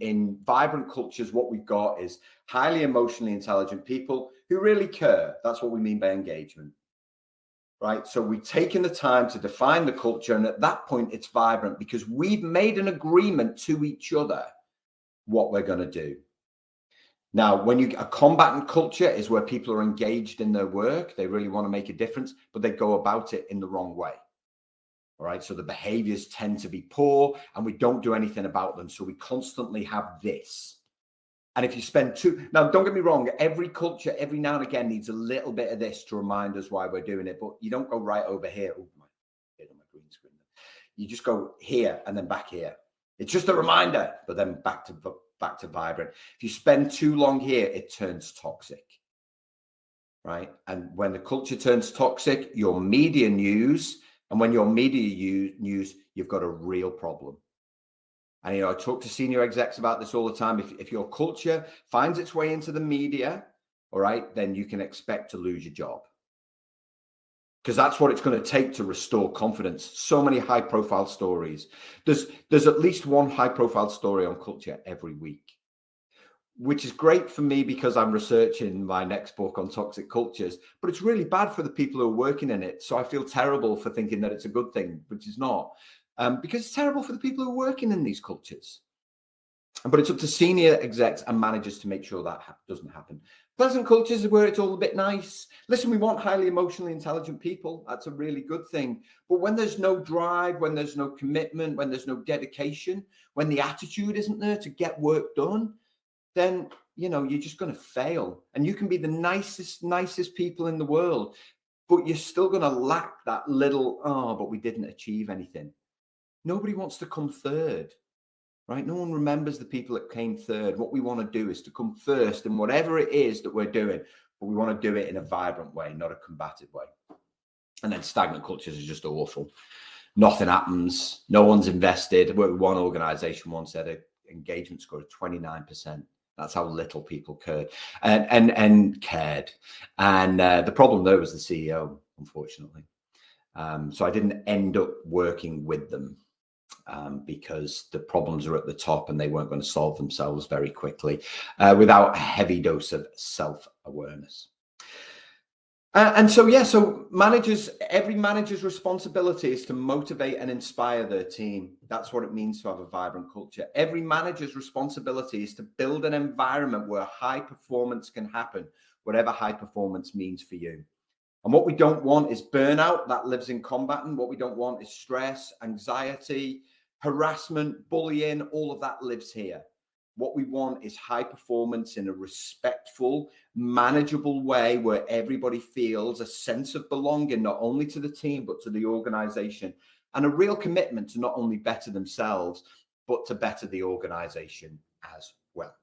in vibrant cultures, what we've got is highly emotionally intelligent people who really care. That's what we mean by engagement, right? So we've taken the time to define the culture, and at that point it's vibrant because we've made an agreement to each other what we're going to do. Now, a combatant culture is where people are engaged in their work. They really want to make a difference, but they go about it in the wrong way. All right. So the behaviors tend to be poor and we don't do anything about them. So we constantly have this. And if you spend now, don't get me wrong, every culture, every now and again needs a little bit of this to remind us why we're doing it. But you don't go right over here. Oh, my green screen. You just go here and then back here. It's just a reminder, but then back to vibrant. If you spend too long here, it turns toxic. Right. And when the culture turns toxic, your media news, and when your media news, you've got a real problem. And, I talk to senior execs about this all the time. If your culture finds its way into the media, all right, then you can expect to lose your job. Because that's what it's going to take to restore confidence. So many high profile stories. There's at least one high profile story on culture every week, which is great for me because I'm researching my next book on toxic cultures, but it's really bad for the people who are working in it. So I feel terrible for thinking that it's a good thing, which is not, because it's terrible for the people who are working in these cultures. But it's up to senior execs and managers to make sure that doesn't happen. Pleasant cultures are where it's all a bit nice. Listen, we want highly emotionally intelligent people. That's a really good thing. But when there's no drive, when there's no commitment, when there's no dedication, when the attitude isn't there to get work done, then, you're just going to fail. And you can be the nicest people in the world, but you're still going to lack that little, but we didn't achieve anything. Nobody wants to come third, right? No one remembers the people that came third. What we want to do is to come first in whatever it is that we're doing, but we want to do it in a vibrant way, not a combative way. And then stagnant cultures are just awful. Nothing happens. No one's invested. One organization once had an engagement score of 29%. That's how little people cared and cared. And the problem there was the CEO, unfortunately. So I didn't end up working with them because the problems are at the top and they weren't going to solve themselves very quickly without a heavy dose of self-awareness. So every manager's responsibility is to motivate and inspire their team. That's what it means to have a vibrant culture. Every manager's responsibility is to build an environment where high performance can happen, whatever high performance means for you. And what we don't want is burnout. That lives in Combatant. What we don't want is stress, anxiety, harassment, bullying. All of that lives here. What we want is high performance in a respectful, manageable way where everybody feels a sense of belonging, not only to the team, but to the organization, and a real commitment to not only better themselves, but to better the organization as well.